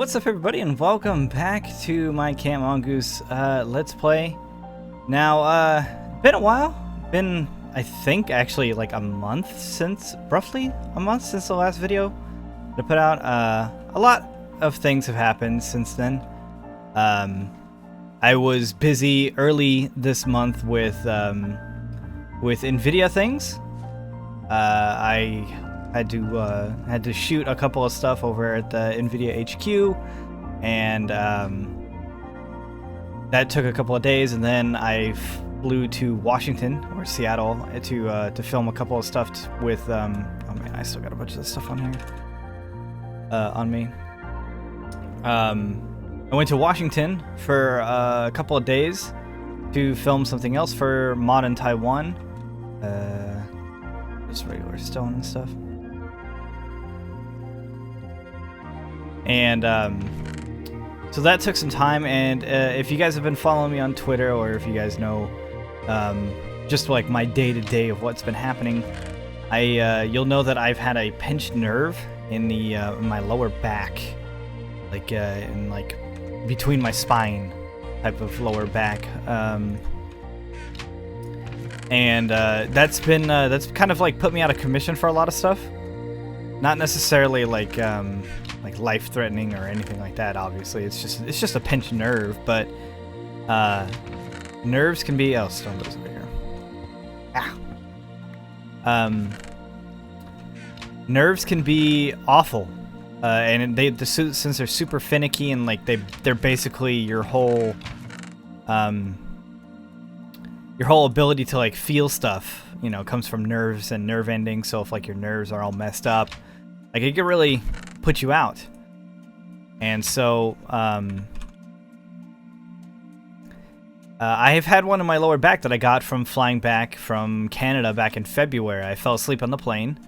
What's up, everybody, and welcome back to my Camp Mongoose Let's Play. Now, been a while. Been, I think, actually like roughly a month since the last video that I put out. A lot of things have happened since then. I was busy early this month with NVIDIA things. I had to shoot a couple of stuff over at the NVIDIA HQ, and that took a couple of days, and then I flew to Washington or Seattle to film a couple of stuff with oh man, I still got a bunch of this stuff on here on me. I went to Washington for a couple of days to film something else for Mod in Taiwan, just regular stone and stuff. And so that took some time, and if you guys have been following me on Twitter, or if you guys know just like my day-to-day of what's been happening, you'll know that I've had a pinched nerve in the my lower back, like in like between my spine type of lower back, and that's kind of like put me out of commission for a lot of stuff. Not necessarily like life-threatening or anything like that. Obviously, it's just a pinched nerve, but nerves can be. Oh, stone goes over here. Ow. Nerves can be awful, and since they're super finicky and like they're basically your whole ability to like feel stuff, you know, comes from nerves and nerve endings. So if like your nerves are all messed up, like it can really put you out. And so I have had one in my lower back that I got from flying back from Canada back in February. I fell asleep on the plane,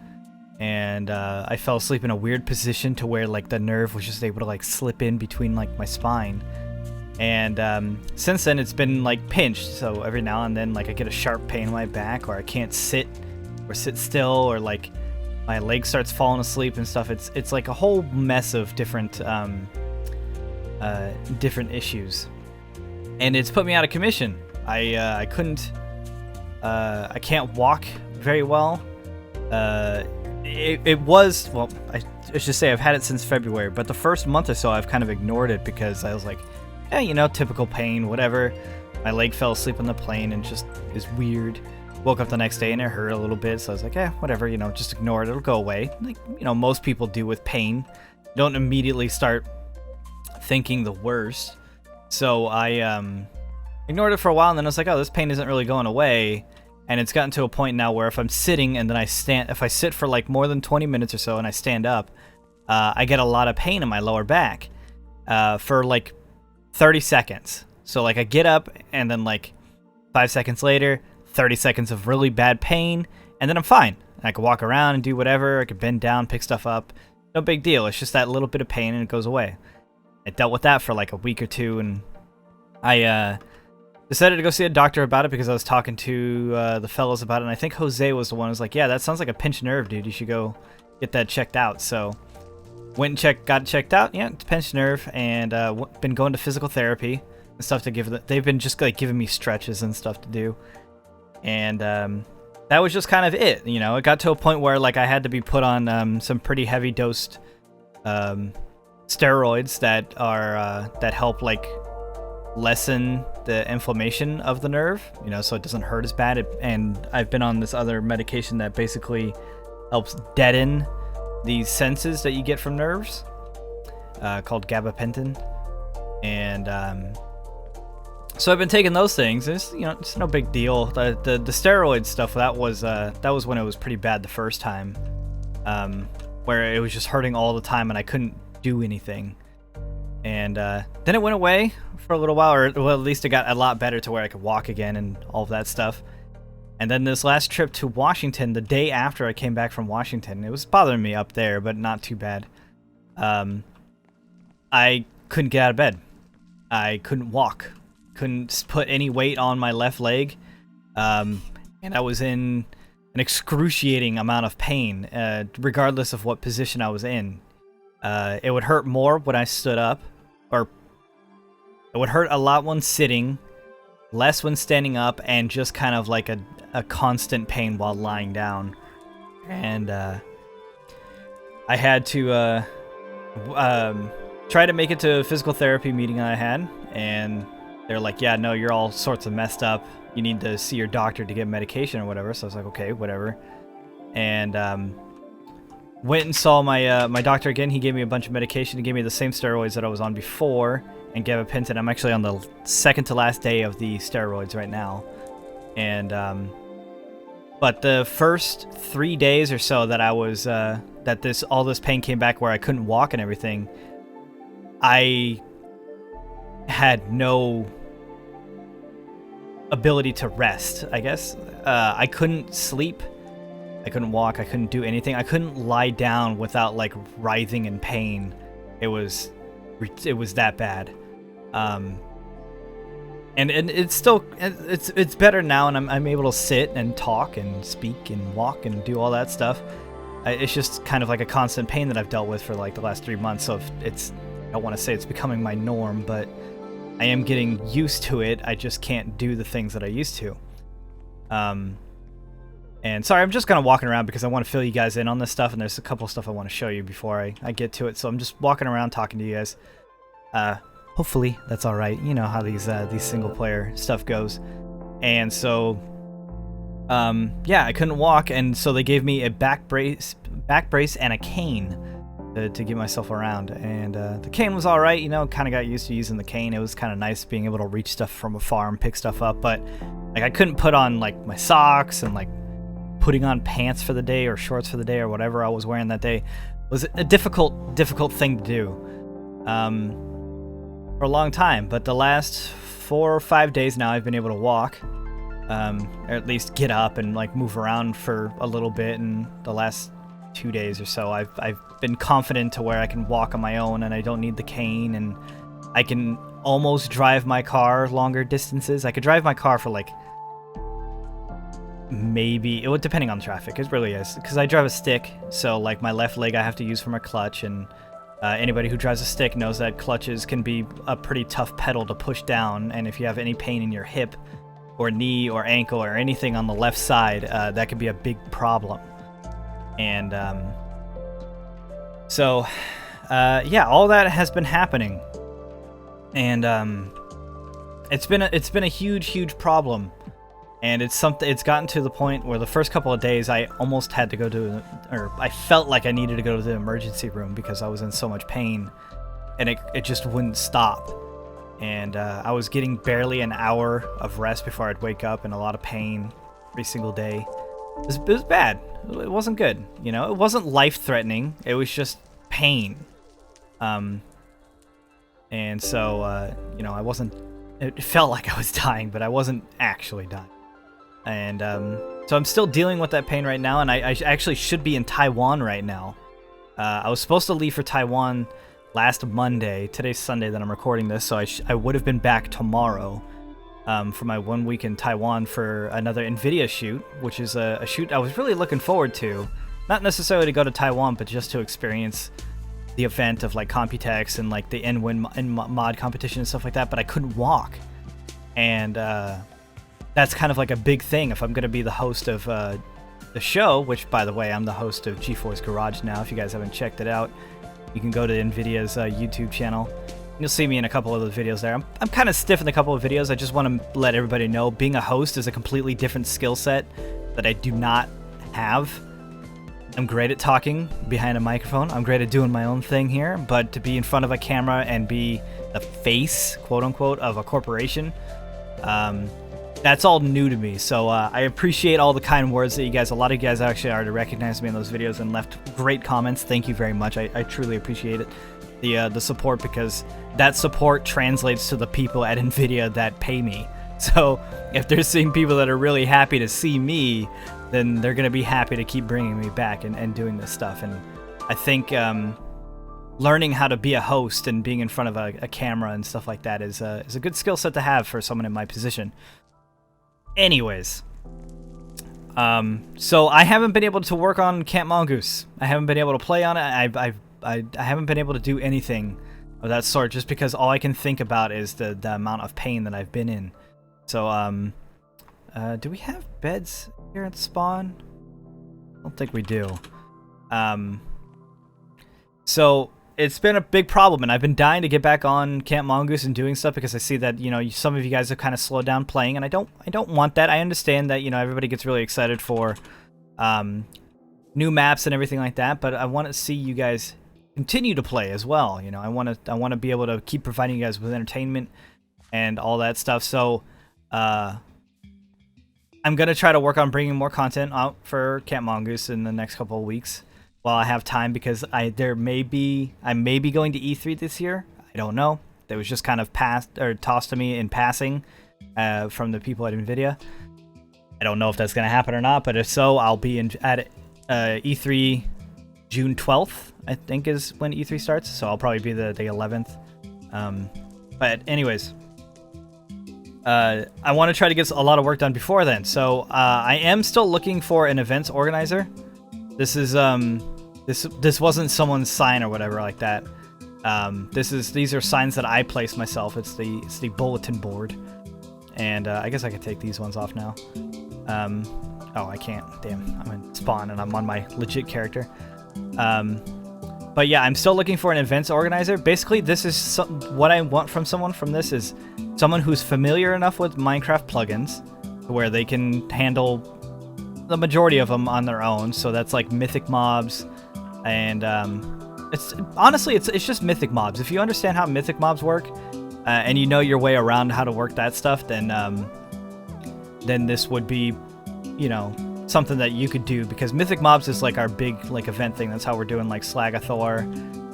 and I fell asleep in a weird position to where like the nerve was just able to like slip in between like my spine. And since then it's been like pinched, so every now and then like I get a sharp pain in my back, or I can't sit still, or like my leg starts falling asleep and stuff. It's like a whole mess of different issues, and it's put me out of commission. I can't walk very well. It was, well, I should say I've had it since February, but the first month or so I've kind of ignored it because I was like, yeah, you know, typical pain, whatever. My leg fell asleep on the plane and just is weird. Woke up the next day and it hurt a little bit, so I was like, whatever, you know, just ignore it, it'll go away. Like, you know, most people do with pain. Don't immediately start thinking the worst. So I ignored it for a while, and then I was like, oh, this pain isn't really going away. And it's gotten to a point now where if I'm sitting and then if I sit for like more than 20 minutes or so and I stand up, I get a lot of pain in my lower back for like 30 seconds. So like I get up, and then like 5 seconds later, 30 seconds of really bad pain, and then I'm fine. I can walk around and do whatever. I can bend down, pick stuff up. No big deal. It's just that little bit of pain and it goes away. I dealt with that for like a week or two, and I decided to go see a doctor about it because I was talking to the fellows about it, and I think Jose was the one who was like, yeah, that sounds like a pinched nerve, dude. You should go get that checked out. So went and got it checked out. Yeah, it's a pinched nerve, and been going to physical therapy and stuff to give it. They've been just like giving me stretches and stuff to do. And that was just kind of it, you know. It got to a point where like I had to be put on some pretty heavy dosed steroids that help like lessen the inflammation of the nerve, you know, so it doesn't hurt as bad. And I've been on this other medication that basically helps deaden these senses that you get from nerves, called gabapentin. And so I've been taking those things. It's, you know, it's no big deal. The steroid stuff, that was when it was pretty bad the first time, where it was just hurting all the time and I couldn't do anything. And then it went away for a little while, or well, at least it got a lot better to where I could walk again and all of that stuff. And then this last trip to Washington, the day after I came back from Washington, it was bothering me up there, but not too bad. I couldn't get out of bed. I couldn't walk. Couldn't put any weight on my left leg, and I was in an excruciating amount of pain, regardless of what position I was in. It would hurt more when I stood up, or it would hurt a lot when sitting, less when standing up, and just kind of like a constant pain while lying down. And I had to try to make it to a physical therapy meeting I had, and they're like, yeah, no, you're all sorts of messed up. You need to see your doctor to get medication or whatever. So I was like, okay, whatever. And went and saw my doctor again. He gave me a bunch of medication. He gave me the same steroids that I was on before and gabapentin. I'm actually on the second to last day of the steroids right now. And but the first 3 days or so that I was that all this pain came back where I couldn't walk and everything, I had no ability to rest, I guess. I couldn't sleep. I couldn't walk. I couldn't do anything. I couldn't lie down without like writhing in pain. It was that bad. And it's still it's better now, and I'm able to sit and talk and speak and walk and do all that stuff. It's just kind of like a constant pain that I've dealt with for like the last 3 months. So I don't want to say it's becoming my norm, but I am getting used to it. I just can't do the things that I used to. And sorry, I'm just kind of walking around because I want to fill you guys in on this stuff, and there's a couple of stuff I want to show you before I get to it. So I'm just walking around talking to you guys. Hopefully that's all right. You know how these single player stuff goes. And so yeah, I couldn't walk, and so they gave me a back brace and a cane to get myself around. And the cane was all right, you know, kind of got used to using the cane. It was kind of nice being able to reach stuff from afar and pick stuff up, but like I couldn't put on like my socks, and like putting on pants for the day or shorts for the day or whatever I was wearing that day was a difficult thing to do for a long time. But the last 4 or 5 days now I've been able to walk, or at least get up and like move around for a little bit. And the last 2 days or so I've been confident to where I can walk on my own and I don't need the cane, and I can almost drive my car longer distances. I could drive my car for like maybe, it would, depending on traffic, it really is, because I drive a stick, so like my left leg I have to use for my clutch, and anybody who drives a stick knows that clutches can be a pretty tough pedal to push down, and if you have any pain in your hip or knee or ankle or anything on the left side, that could be a big problem. And so yeah, all that has been happening, and it's been a huge problem. And it's gotten to the point where the first couple of days I almost had to go to, or I felt like I needed to go to the emergency room because I was in so much pain, and it just wouldn't stop. And I was getting barely an hour of rest before I'd wake up, in a lot of pain every single day. It was bad. It wasn't good. You know, it wasn't life-threatening. It was just pain. And so, you know, it felt like I was dying, but I wasn't actually dying. And so I'm still dealing with that pain right now, and I actually should be in Taiwan right now. I was supposed to leave for Taiwan last Monday. Today's Sunday that I'm recording this, so I would have been back tomorrow for my 1 week in Taiwan for another NVIDIA shoot, which is a shoot I was really looking forward to. Not necessarily to go to Taiwan, but just to experience the event of like Computex and like the N-Win mod competition and stuff like that, but I couldn't walk. And that's kind of like a big thing if I'm going to be the host of the show, which, by the way, I'm the host of GeForce Garage now. If you guys haven't checked it out, you can go to NVIDIA's YouTube channel. You'll see me in a couple of the videos there. I'm kind of stiff in a couple of videos. I just want to let everybody know being a host is a completely different skill set that I do not have. I'm great at talking behind a microphone. I'm great at doing my own thing here, but to be in front of a camera and be the face, quote unquote, of a corporation, that's all new to me. So I appreciate all the kind words that a lot of you guys actually already recognized me in those videos and left great comments. Thank you very much. I truly appreciate it. The support, because that support translates to the people at NVIDIA that pay me. So if they're seeing people that are really happy to see me, then they're going to be happy to keep bringing me back and doing this stuff. And I think learning how to be a host and being in front of a camera and stuff like that is a good skill set to have for someone in my position. Anyways, so I haven't been able to work on Camp Mongoose. I haven't been able to play on it. I've I haven't been able to do anything of that sort just because all I can think about is the amount of pain that I've been in. So, do we have beds here at spawn? I don't think we do. So it's been a big problem, and I've been dying to get back on Camp Mongoose and doing stuff because I see that, you know, some of you guys have kind of slowed down playing, and I don't want that. I understand that, you know, everybody gets really excited for new maps and everything like that, but I want to see you guys continue to play as well. You know, I want to be able to keep providing you guys with entertainment and all that stuff. So I'm gonna try to work on bringing more content out for Camp Mongoose in the next couple of weeks while I have time, because I may be going to E3 this year. I don't know. That was just kind of tossed to me in passing from the people at Nvidia. I don't know if that's gonna happen or not, but if so, I'll be at E3 June 12th, I think is when E3 starts, so I'll probably be the 11th. But anyways, I want to try to get a lot of work done before then. So I am still looking for an events organizer. This is this wasn't someone's sign or whatever like that. These are signs that I placed myself. It's the bulletin board, and I guess I could take these ones off now. Oh, I can't. Damn, I'm in spawn and I'm on my legit character. But yeah, I'm still looking for an events organizer. Basically, this is what I want from someone from this is someone who's familiar enough with Minecraft plugins where they can handle the majority of them on their own. So that's like mythic mobs, and it's just mythic mobs. If you understand how mythic mobs work, and you know your way around how to work that stuff, then this would be, you know, something that you could do, because mythic mobs is like our big like event thing. That's how we're doing like Slagathor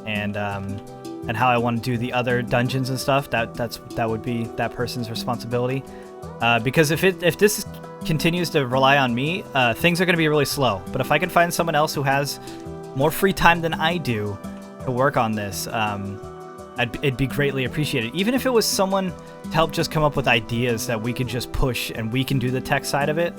and how I want to do the other dungeons and stuff. That would be that person's responsibility, because if this continues to rely on me, things are going to be really slow. But if I can find someone else who has more free time than I do to work on this, it'd be greatly appreciated. Even if it was someone to help just come up with ideas that we could just push and we can do the tech side of it.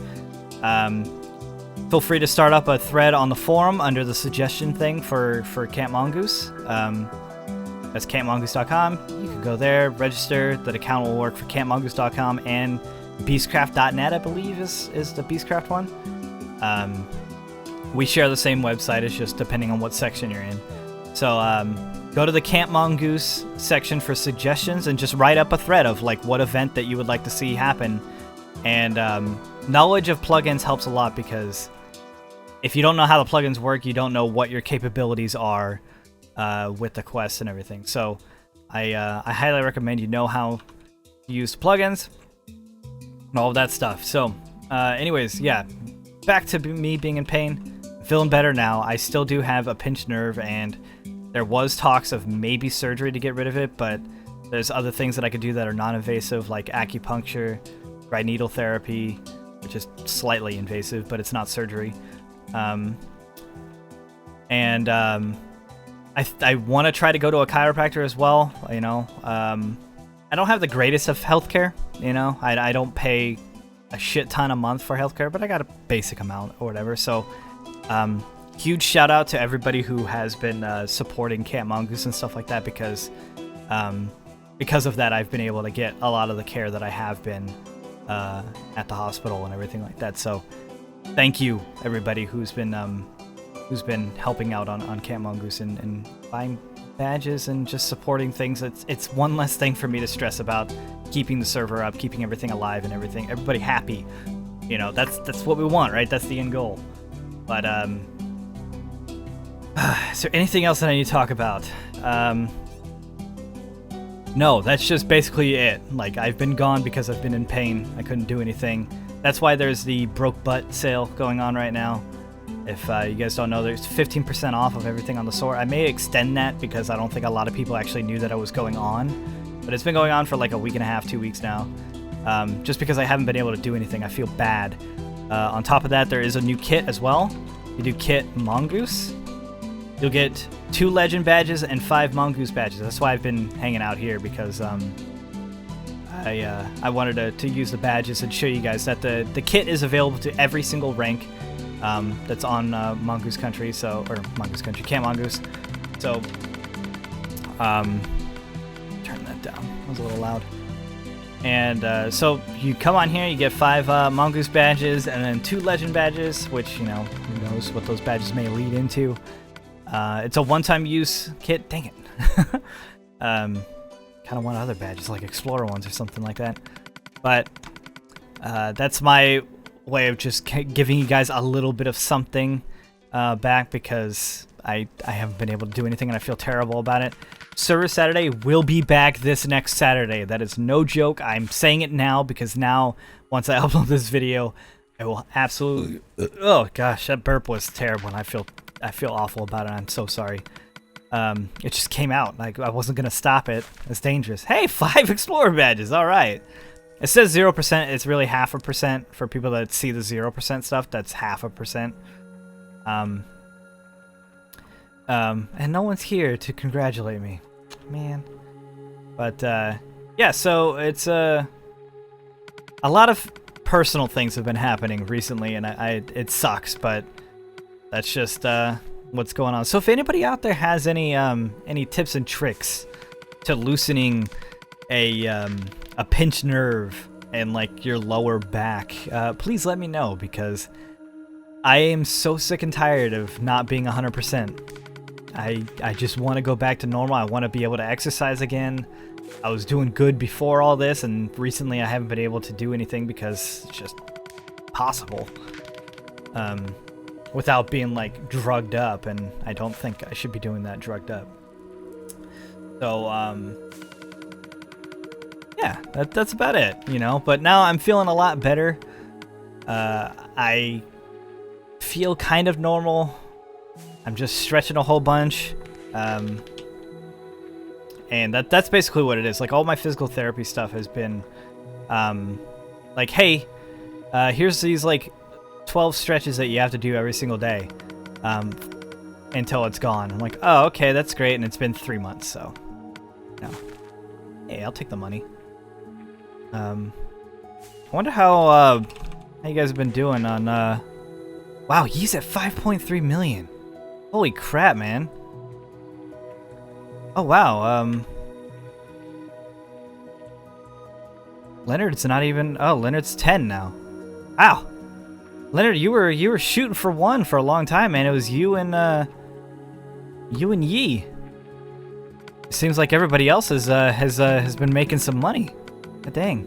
Feel free to start up a thread on the forum under the suggestion thing for Camp Mongoose. That's campmongoose.com. You can go there, register. That account will work for campmongoose.com and beastcraft.net, I believe is the Beastcraft one. We share the same website. It's just depending on what section you're in. So go to the Camp Mongoose section for suggestions and just write up a thread of like what event that you would like to see happen. And knowledge of plugins helps a lot, because if you don't know how the plugins work, you don't know what your capabilities are with the quests and everything. So I highly recommend you know how to use plugins and all of that stuff. So anyways, yeah, back to me being in pain. Feeling better now. I still do have a pinched nerve, and there was talks of maybe surgery to get rid of it, but there's other things that I could do that are non-invasive, like acupuncture, dry needle therapy, which is slightly invasive, but it's not surgery. I want to try to go to a chiropractor as well. You know, I don't have the greatest of healthcare. You know, I don't pay a shit ton a month for healthcare, but I got a basic amount or whatever. So, huge shout out to everybody who has been supporting Camp Mongoose and stuff like that, because of that, I've been able to get a lot of the care that I have been at the hospital and everything like that. So thank you everybody who's been helping out on Camp Mongoose and buying badges and just supporting things. It's one less thing for me to stress about, keeping the server up, keeping everything alive and everybody happy. You know, that's what we want, right? That's the end goal. But is there anything else that I need to talk about? No, that's just basically it. Like, I've been gone because I've been in pain. I couldn't do anything. That's why there's the broke butt sale going on right now. If you guys don't know, there's 15% off of everything on the store. I may extend that because I don't think a lot of people actually knew that I was going on. But it's been going on for like a week and a half, 2 weeks now. Just because I haven't been able to do anything, I feel bad. On top of that, there is a new kit as well. You do kit Mongoose. You'll get 2 legend badges and 5 Mongoose badges. That's why I've been hanging out here, because I wanted to use the badges and show you guys that the kit is available to every single rank that's on Mongoose Country, Camp Mongoose. So, turn that down. That was a little loud. And so you come on here, you get 5 Mongoose badges, and then 2 legend badges, which, you know, who knows what those badges may lead into. It's a one-time use kit. Dang it. Kind of want other badges, like Explorer ones or something like that. But that's my way of just giving you guys a little bit of something back, because I haven't been able to do anything and I feel terrible about it. Server Saturday will be back this next Saturday. That is no joke. I'm saying it now because now, once I upload this video, I will absolutely... Oh gosh, that burp was terrible and I feel awful about it. I'm so sorry. It just came out. Like, I wasn't gonna stop it. It's dangerous. Hey, 5 Explorer badges. All right. It says 0%. It's really 0.5% for people that see the 0% stuff. That's 0.5%. And no one's here to congratulate me, man. But yeah, so it's a lot of personal things have been happening recently, and it sucks, but that's just what's going on. So if anybody out there has any tips and tricks to loosening a pinched nerve and like your lower back, please let me know, because I am so sick and tired of not being 100%. I just want to go back to normal. I want to be able to exercise again. I was doing good before all this, and recently I haven't been able to do anything because it's just possible. Without being like drugged up, and I don't think I should be doing that drugged up. So yeah, that's about it, you know. But now I'm feeling a lot better. I feel kind of normal. I'm just stretching a whole bunch, and that's basically what it is. Like, all my physical therapy stuff has been like, hey, here's these like 12 stretches that you have to do every single day until it's gone. I'm like, oh, okay, that's great, and it's been 3 months, so no. Hey, I'll take the money. I wonder how you guys have been doing on wow, he's at 5.3 million. Holy crap, man. Oh wow, Leonard's not even... Oh, Leonard's 10 now. Wow. Leonard, you were shooting for 1 for a long time, man. It was you and Yi. It seems like everybody else has been making some money. God dang.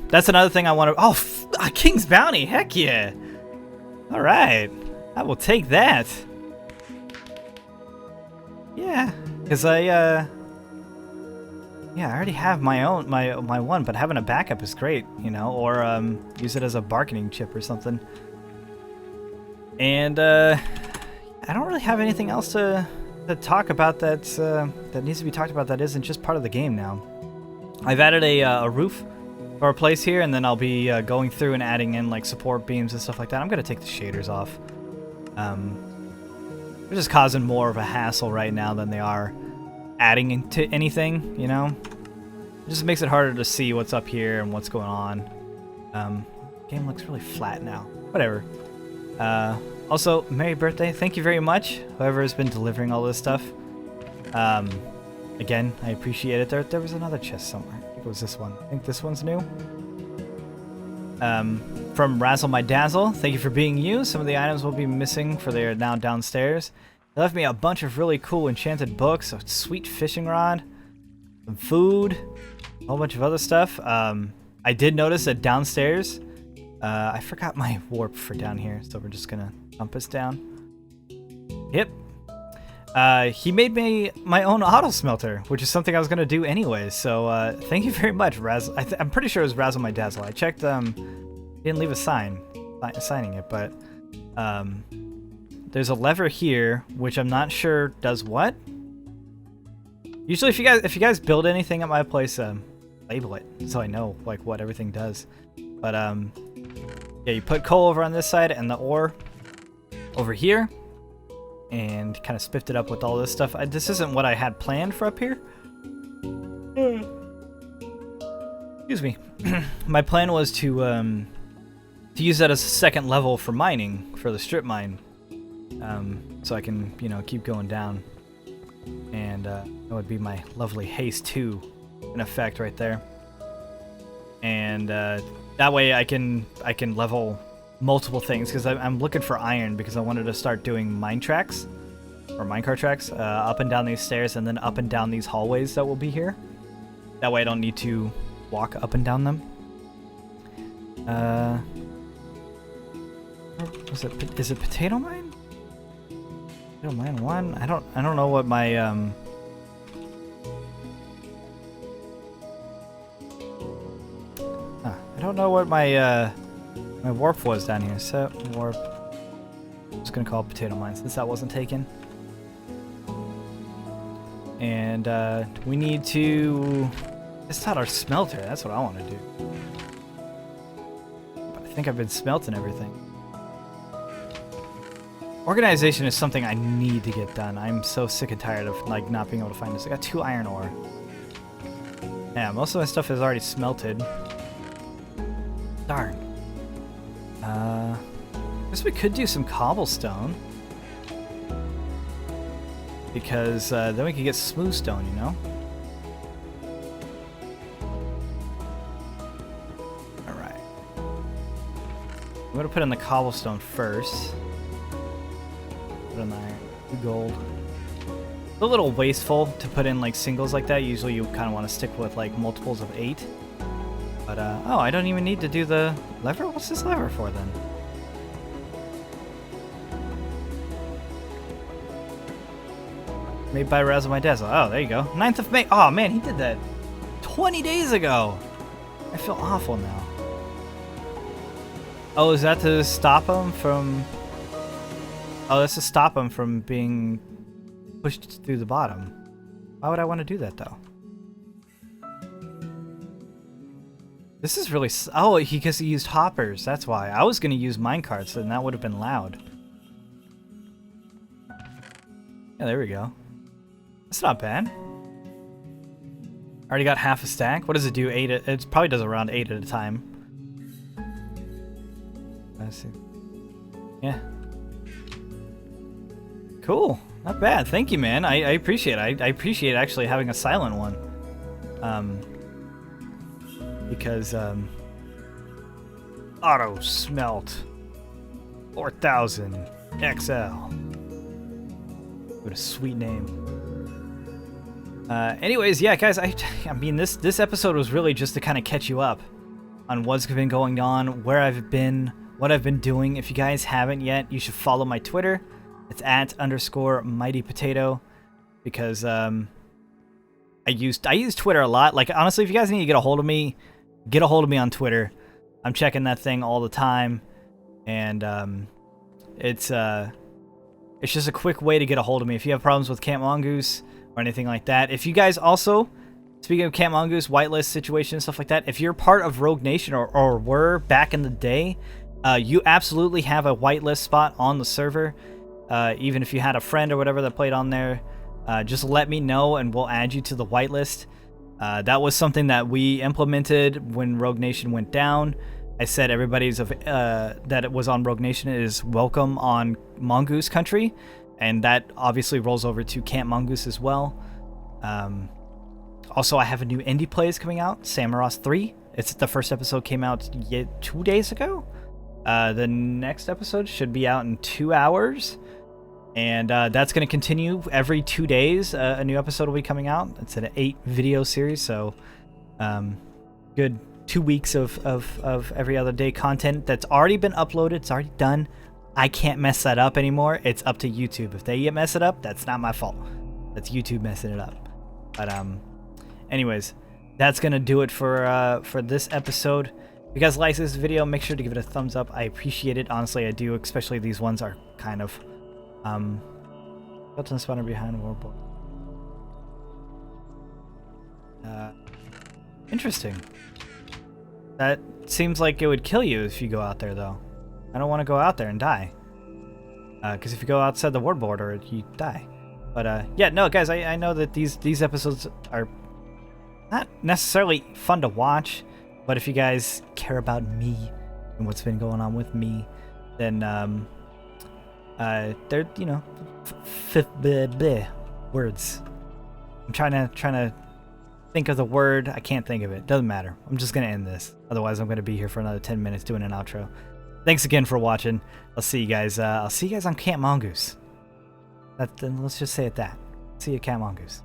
That's another thing I want to... Oh, King's Bounty. Heck yeah. All right. I will take that. Yeah, because yeah, I already have my own my one, but having a backup is great, you know, or use it as a bargaining chip or something. And I don't really have anything else to talk about that needs to be talked about that isn't just part of the game now. I've added a roof for our place here, and then I'll be going through and adding in like support beams and stuff like that. I'm gonna take the shaders off. They're just causing more of a hassle right now than they are adding into anything, you know? It just makes it harder to see what's up here and what's going on. Game looks really flat now. Whatever. Also, Merry birthday. Thank you very much, whoever has been delivering all this stuff. Again, I appreciate it. There was another chest somewhere. I think it was this one. I think this one's new. From Razzle My Dazzle, thank you for being you. Some of the items will be missing, for they are now downstairs. They left me a bunch of really cool enchanted books, a sweet fishing rod, some food, a whole bunch of other stuff. I did notice that downstairs, I forgot my warp for down here, so we're just gonna jump us down. Yep. He made me my own auto smelter, which is something I was gonna do anyways. So thank you very much, Razzle. I'm pretty sure it was Razzle My Dazzle. I checked. He didn't leave a signing it, but there's a lever here, which I'm not sure does what. Usually, if you guys build anything at my place, label it so I know like what everything does. But yeah, you put coal over on this side and the ore over here, and kind of spiffed it up with all this stuff. This isn't what I had planned for up here. Excuse me. My plan was to use that as a second level for mining, for the strip mine. so I can, you know, keep going down. And that would be my lovely haste 2 in effect right there. And that way I can level multiple things, because I'm looking for iron, because I wanted to start doing mine tracks or minecart tracks up and down these stairs, and then up and down these hallways that will be here. That way I don't need to walk up and down them. Is it potato mine? Potato mine 1? I don't know what my I don't know what my my warp was down here. Set warp. I'm just gonna call it potato mine since that wasn't taken. And we need to test out our smelter. That's what I want to do. But I think I've been smelting everything. Organization is something I need to get done. I'm so sick and tired of like not being able to find this. I got 2 iron ore. Yeah, most of my stuff is already smelted. Darn. Guess we could do some cobblestone. Because then we could get smooth stone, you know? Alright. I'm gonna put in the cobblestone first. Put in the iron. 2 gold. It's a little wasteful to put in like singles like that. Usually you kind of want to stick with like multiples of 8. But, oh, I don't even need to do the lever? What's this lever for then? Made by Razzle My Dazzle. Oh, there you go. 9th of May. Oh, man, he did that 20 days ago. I feel awful now. Oh, is that to stop him from... Oh, that's to stop him from being pushed through the bottom. Why would I want to do that, though? This is really... Oh, because he used hoppers. That's why. I was going to use minecarts, and that would have been loud. Yeah, there we go. That's not bad. Already got half a stack. What does it do? 8? It probably does around 8 at a time. Let's see. Yeah. Cool. Not bad. Thank you, man. I appreciate it. I appreciate actually having a silent one. Because auto smelt 4000 XL. What a sweet name. Anyways, yeah, guys, I mean, this episode was really just to kind of catch you up on what's been going on, where I've been, what I've been doing. If you guys haven't yet, you should follow my Twitter. It's @_mightypotato, because I use Twitter a lot. Like, honestly, if you guys need to get a hold of me on Twitter. I'm checking that thing all the time, and it's just a quick way to get a hold of me if you have problems with Camp Mongoose or anything like that. If you guys also, speaking of Camp Mongoose, whitelist situation, stuff like that, if you're part of Rogue Nation or were back in the day, you absolutely have a whitelist spot on the server. Even if you had a friend or whatever that played on there, just let me know and we'll add you to the whitelist. That was something that we implemented when Rogue Nation went down. I said everybody's that it was on Rogue Nation is welcome on Mongoose country, and that obviously rolls over to Camp Mongoose as well. Also, I have a new indie plays coming out, Samaros 3. It's the first episode came out 2 days ago. The next episode should be out in 2 hours. And that's going to continue every 2 days. A new episode will be coming out. It's an 8-video series, so good 2 weeks of every other day content that's already been uploaded. It's already done. I can't mess that up anymore. It's up to YouTube. If they mess it up, that's not my fault. That's YouTube messing it up. But anyways, that's going to do it for this episode. If you guys like this video, make sure to give it a thumbs up. I appreciate it. Honestly, I do. Especially these ones are kind of... built-in spawner behind warboard. Interesting. That seems like it would kill you if you go out there, though. I don't want to go out there and die. Because if you go outside the ward border, you die. But yeah, no, guys, I know that these episodes are not necessarily fun to watch, but if you guys care about me and what's been going on with me, then They're, you know, words. I'm trying to think of the word. I can't think of it. Doesn't matter. I'm just gonna end this. Otherwise, I'm gonna be here for another 10 minutes doing an outro. Thanks again for watching. I'll see you guys. I'll see you guys on Camp Mongoose. Then let's just say it that. See you at Camp Mongoose.